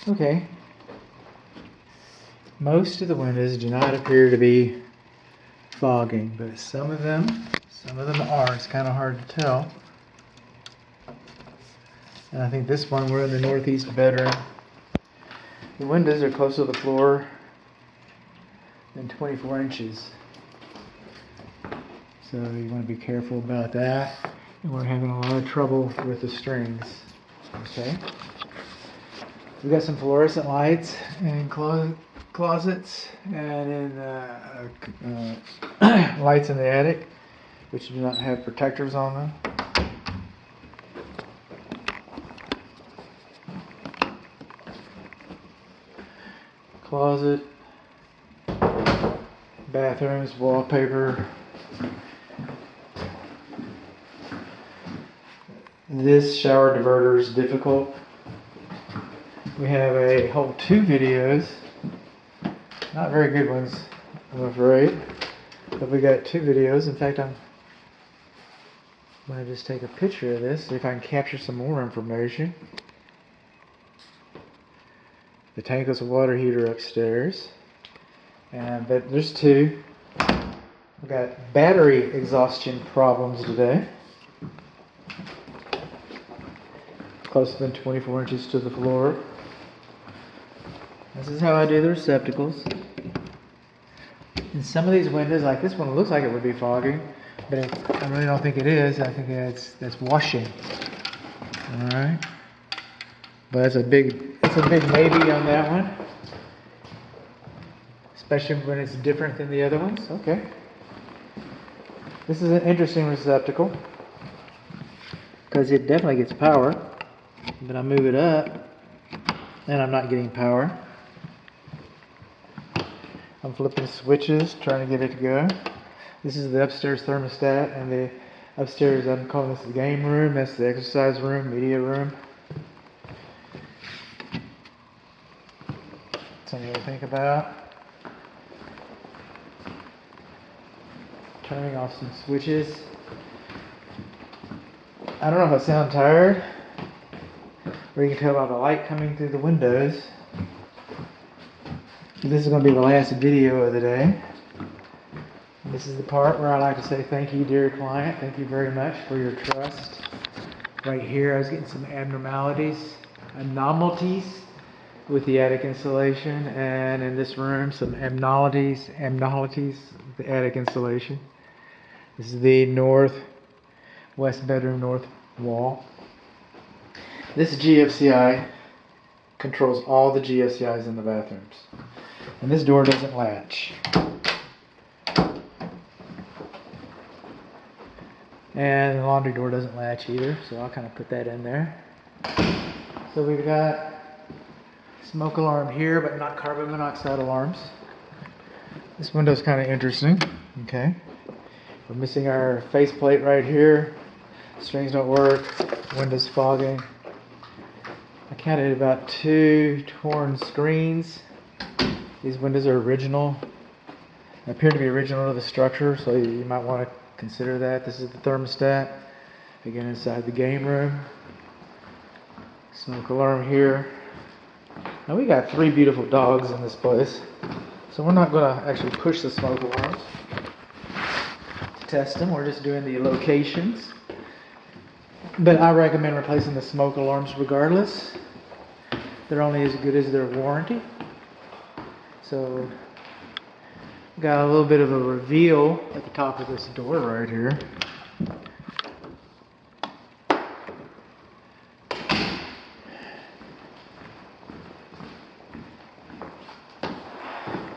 Okay. Most of the windows do not appear to be fogging, but some of them are. It's kind of hard to tell. And I think this one, we're in the northeast bedroom. The windows are close to the floor than 24 inches. So you want to be careful about that. And we're having a lot of trouble with the strings. Okay. We got some fluorescent lights in closets and in lights in the attic, which do not have protectors on them. Closet, bathrooms, wallpaper. This shower diverter is difficult. We have a whole 2 videos, not very good ones, I'm afraid, but we got 2 videos. In fact, I'm going to just take a picture of this, see if I can capture some more information. The tankless water heater upstairs, and there's 2. We've got battery exhaustion problems today. Closer than 24 inches to the floor. This is how I do the receptacles. And some of these windows, like this one, looks like it would be fogging, but I really don't think it is. I think that's washing. All right, but it's a big maybe on that one, especially when it's different than the other ones. Okay. This is an interesting receptacle because it definitely gets power, but I move it up and I'm not getting power. I'm flipping switches, trying to get it to go. This is the upstairs thermostat, and the upstairs, I'm calling this the game room. That's the exercise room, media room. Something to think about. Turning off some switches. I don't know if I sound tired, or you can tell by the light coming through the windows. This is going to be the last video of the day. This is the part where I like to say thank you, dear client. Thank you very much for your trust. Right here, I was getting some anomalies with the attic insulation, and in this room, some abnormalities with the attic insulation. This is the northwest bedroom north wall. This GFCI controls all the GFCIs in the bathrooms. And this door doesn't latch. And the laundry door doesn't latch either, so I'll kind of put that in there. So we've got smoke alarm here, but not carbon monoxide alarms. This window's kind of interesting. Okay. We're missing our faceplate right here. Strings don't work. Window's fogging. I counted about 2 torn screens. These windows are original. They appear to be original to the structure, so you might want to consider that. This is the thermostat. Again, inside the game room. Smoke alarm here. Now we got 3 beautiful dogs in this place, so we're not going to actually push the smoke alarms to test them. We're just doing the locations. But I recommend replacing the smoke alarms regardless. They're only as good as their warranty. So, got a little bit of a reveal at the top of this door right here.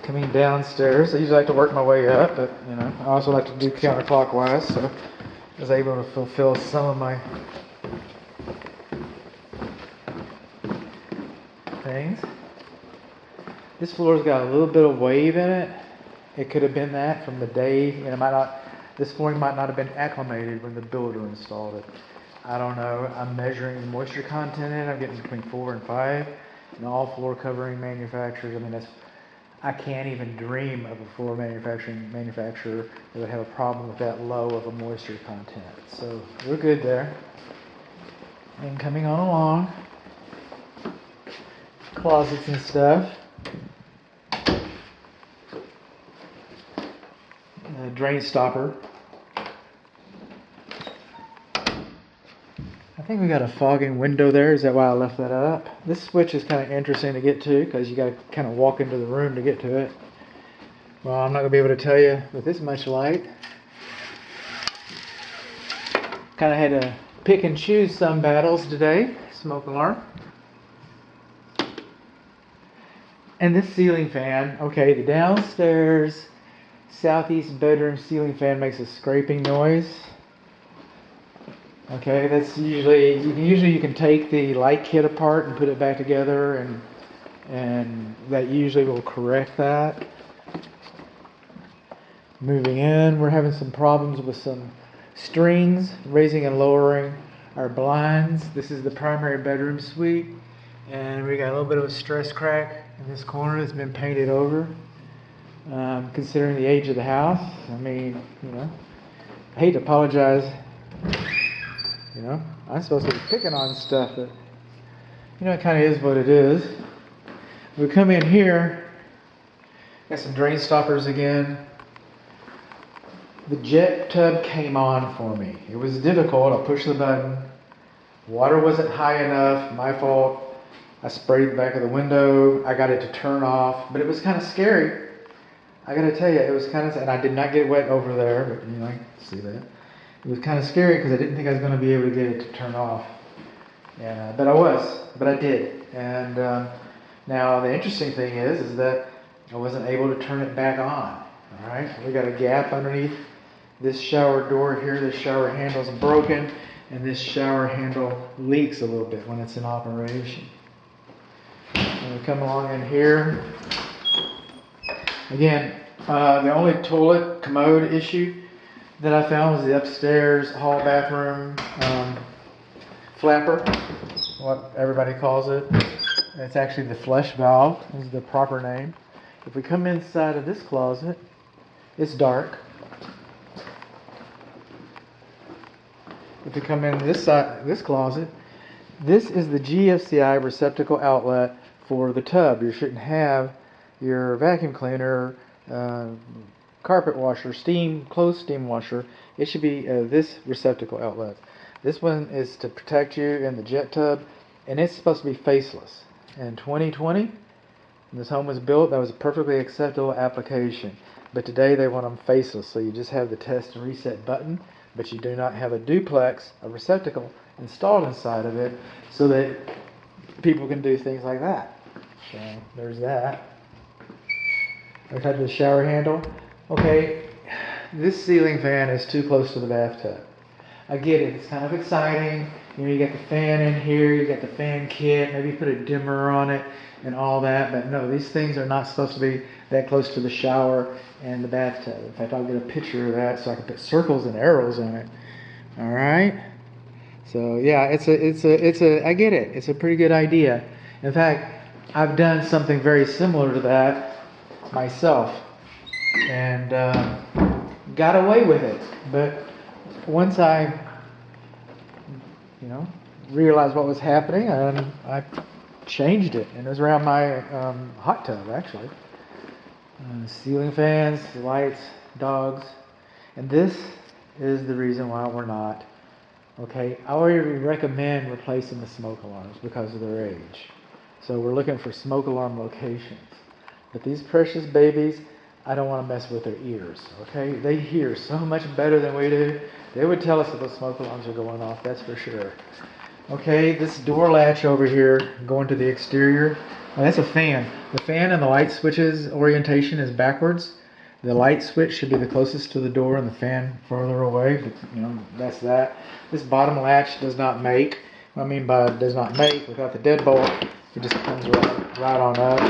Coming downstairs, I usually like to work my way up, but I also like to do counterclockwise, so I was able to fulfill some of my things. This floor's got a little bit of wave in it. It could have been that from the day, this flooring might not have been acclimated when the builder installed it. I don't know. I'm measuring the moisture content in it. I'm getting between 4 and 5. And all floor covering manufacturers, I can't even dream of a floor manufacturer that would have a problem with that low of a moisture content. So we're good there. And coming on along, closets and stuff. Drain stopper. I think we got a fogging window there. Is that why I left that up? This switch is kind of interesting to get to because you got to kind of walk into the room to get to it. Well, I'm not going to be able to tell you with this much light. Kind of had to pick and choose some battles today. Smoke alarm. And this ceiling fan, okay, the downstairs southeast bedroom ceiling fan makes a scraping noise. Okay, that's usually you can take the light kit apart and put it back together, and that usually will correct that. Moving in, we're having some problems with some strings, raising and lowering our blinds. This is the primary bedroom suite, and we got a little bit of a stress crack in this corner that's been painted over. Considering the age of the house, I mean, I hate to apologize. I'm supposed to be picking on stuff, but it kind of is what it is. We come in here, got some drain stoppers again. The jet tub came on for me. It was difficult. I pushed the button. Water wasn't high enough. My fault. I sprayed the back of the window. I got it to turn off, but it was kind of scary. I gotta tell you, it was kind of, and I did not get wet over there, but I can see that. It was kind of scary because I didn't think I was going to be able to get it to turn off. But I did. And now the interesting thing is that I wasn't able to turn it back on. All right, we got a gap underneath this shower door here. This shower handle's broken, and this shower handle leaks a little bit when it's in operation. And we come along in here. Again, the only toilet commode issue that I found was the upstairs hall bathroom flapper, what everybody calls it. It's actually the flush valve is the proper name. If we come inside of this closet, it's dark. If we come in this closet, this is the GFCI receptacle outlet for the tub. You shouldn't have your vacuum cleaner, carpet washer, clothes steam washer. It should be this receptacle outlet. This one is to protect you in the jet tub, and it's supposed to be faceless. In 2020, when this home was built, that was a perfectly acceptable application. But today they want them faceless, so you just have the test and reset button, but you do not have a duplex, a receptacle installed inside of it, so that people can do things like that. So there's that. I've had the shower handle. Okay, this ceiling fan is too close to the bathtub. I get it, it's kind of exciting. You got the fan in here, you got the fan kit, maybe put a dimmer on it and all that, but no, these things are not supposed to be that close to the shower and the bathtub. In fact, I'll get a picture of that so I can put circles and arrows on it. All right? So yeah, I get it. It's a pretty good idea. In fact, I've done something very similar to that myself and got away with it. But once I realized what was happening, I changed it, and it was around my hot tub actually. Ceiling fans, lights, dogs, and this is the reason why we're not. Okay, I already recommend replacing the smoke alarms because of their age. So we're looking for smoke alarm locations. But these precious babies, I don't want to mess with their ears, okay? They hear so much better than we do. They would tell us if the smoke alarms are going off, that's for sure. Okay, this door latch over here, going to the exterior, that's a fan. The fan and the light switch's orientation is backwards. The light switch should be the closest to the door and the fan further away, but that's that. This bottom latch does not make. What I mean by does not make, without the deadbolt, it just comes right on up,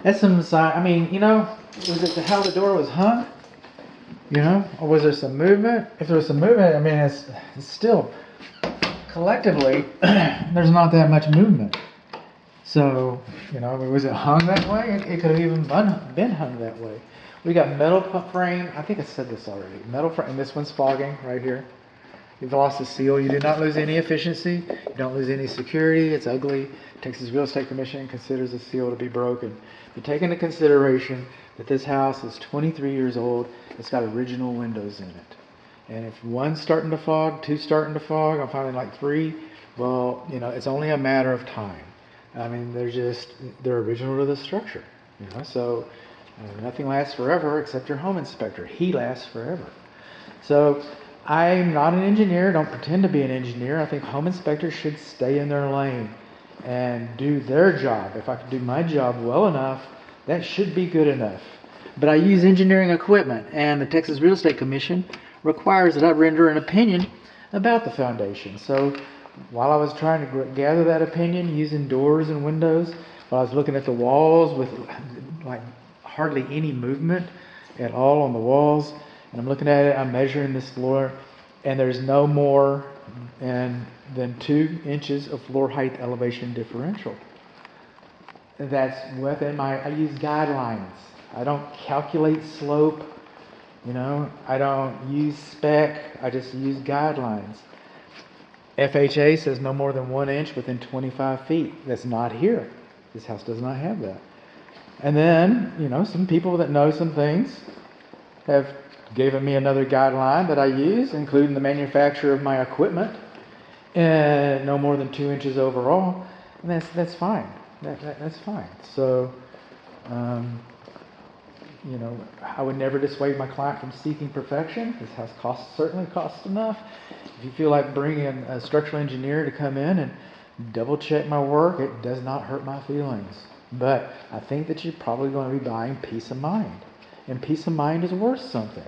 That's some sign. I mean, was it how the door was hung? Or was there some movement? If there was some movement, I mean, it's still, collectively, there's not that much movement. So, was it hung that way? It could have even been hung that way. We got metal frame. I think I said this already. Metal frame, and this one's fogging right here. You've lost the seal. You do not lose any efficiency. You don't lose any security. It's ugly. Texas Real Estate Commission considers the seal to be broken. But take into consideration that this house is 23 years old. It's got original windows in it. And if one's starting to fog, two's starting to fog, I'm finding like three, well, it's only a matter of time. I mean, they're original to the structure. So nothing lasts forever except your home inspector. He lasts forever. So I'm not an engineer, don't pretend to be an engineer. I think home inspectors should stay in their lane and do their job. If I can do my job well enough, that should be good enough. But I use engineering equipment, and the Texas Real Estate Commission requires that I render an opinion about the foundation. So while I was trying to gather that opinion using doors and windows, while I was looking at the walls with like hardly any movement at all on the walls, and I'm looking at it, I'm measuring this floor, and there's no more than 2 inches of floor height elevation differential. That's within I use guidelines. I don't calculate slope, I don't use spec, I just use guidelines. FHA says no more than 1 inch within 25 feet. That's not here. This house does not have that. And then, some people that know some things have given me another guideline that I use, including the manufacturer of my equipment, and no more than 2 inches overall, and that's fine. That's fine. So, I would never dissuade my client from seeking perfection. This house certainly costs enough. If you feel like bringing a structural engineer to come in and double check my work, it does not hurt my feelings. But I think that you're probably going to be buying peace of mind, and peace of mind is worth something.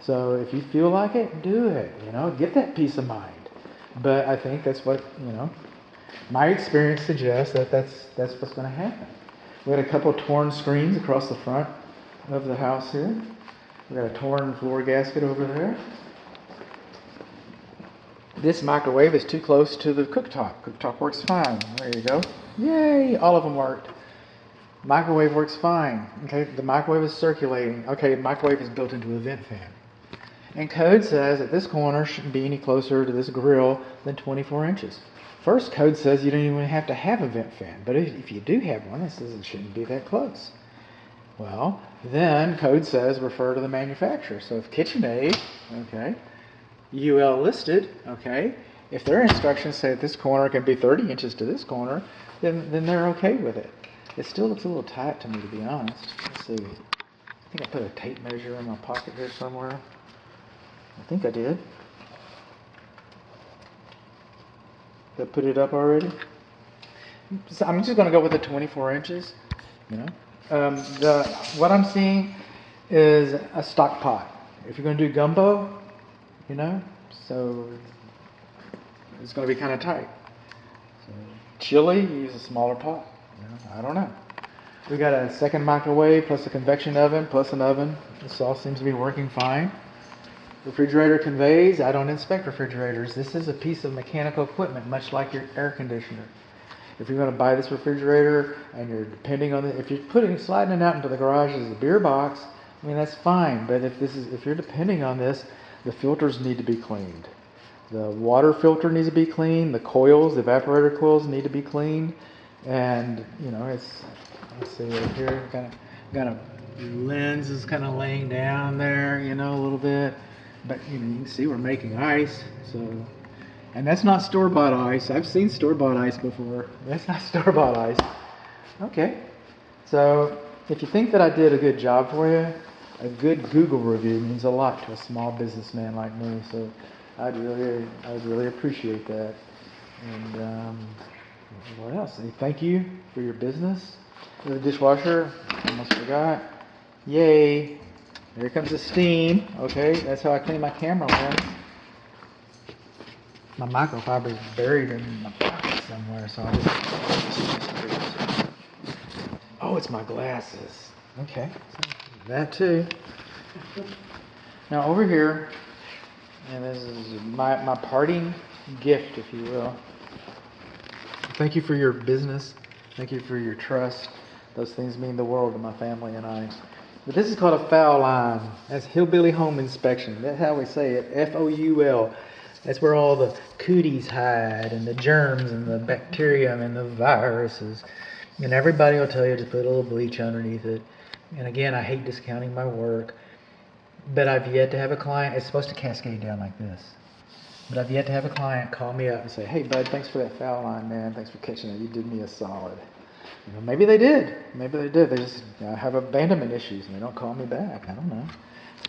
So if you feel like it, do it. Get that peace of mind. But I think that's what my experience suggests that's what's going to happen. We had a couple of torn screens across the front of the house here. We got a torn floor gasket over there. This microwave is too close to the cooktop. Cooktop works fine. There you go. Yay! All of them worked. Microwave works fine. Okay, the microwave is circulating. Okay, the microwave is built into a vent fan. And code says that this corner shouldn't be any closer to this grill than 24 inches. First, code says you don't even have to have a vent fan. But if you do have one, it says it shouldn't be that close. Well, then code says refer to the manufacturer. So if KitchenAid, okay, UL listed, okay, if their instructions say that this corner can be 30 inches to this corner, then they're okay with it. It still looks a little tight to me, to be honest. Let's see. I think I put a tape measure in my pocket here somewhere. I think I did. Did I put it up already? So I'm just going to go with the 24 inches. What I'm seeing is a stock pot. If you're going to do gumbo, so it's going to be kind of tight. So chili, you use a smaller pot. I don't know. We got a second microwave plus a convection oven plus an oven. This all seems to be working fine. Refrigerator conveys. I don't inspect refrigerators. This is a piece of mechanical equipment, much like your air conditioner. If you're going to buy this refrigerator and you're depending on it, if you're sliding it out into the garage as a beer box, that's fine. But if you're depending on this, the filters need to be cleaned. The water filter needs to be cleaned. The coils, the evaporator coils need to be cleaned. And let's see right here, got a lens is kind of laying down there, a little bit. But you can see we're making ice, and that's not store-bought ice. I've seen store-bought ice before. That's not store-bought ice. Okay, so if you think that I did a good job for you, a good Google review means a lot to a small businessman like me. So I'd really appreciate that. And what else? Thank you for your business. The dishwasher, almost forgot. Yay! Here comes the steam. Okay, that's how I clean my camera lens. My microfiber is buried in my pocket somewhere, so I'll just... Oh, it's my glasses. Okay, that too. Now over here, and this is my parting gift, if you will. Thank you for your business. Thank you for your trust. Those things mean the world to my family and I. But this is called a foul line. That's hillbilly home inspection. That's how we say it. F-O-U-L. That's where all the cooties hide, and the germs, and the bacterium, and the viruses. And everybody will tell you to put a little bleach underneath it. And again, I hate discounting my work, but I've yet to have a client, it's supposed to cascade down like this. But I've yet to have a client call me up and say, hey bud, thanks for that foul line, man. Thanks for catching it. You did me a solid. You know, maybe they did. Maybe they did. They just have abandonment issues and they don't call me back. I don't know.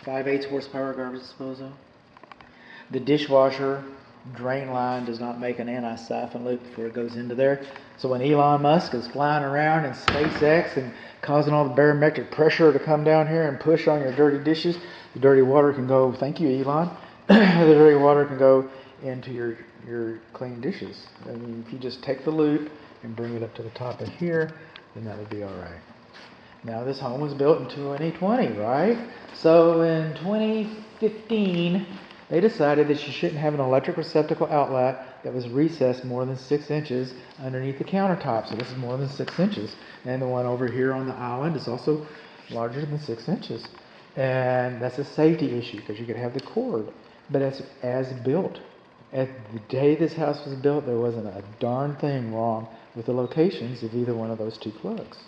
5/8 horsepower garbage disposal. The dishwasher drain line does not make an anti-siphon loop before it goes into there. So when Elon Musk is flying around in SpaceX and causing all the barometric pressure to come down here and push on your dirty dishes, the dirty water can go, thank you Elon, the dirty water can go into your clean dishes. I mean, if you just take the loop and bring it up to the top of here, then that would be all right. Now this home was built in 2020, right? So in 2015, they decided that you shouldn't have an electric receptacle outlet that was recessed more than 6 inches underneath the countertop. So this is more than 6 inches. And the one over here on the island is also larger than 6 inches. And that's a safety issue because you could have the cord. But it's as built. At the day this house was built, there wasn't a darn thing wrong with the locations of either one of those two plugs.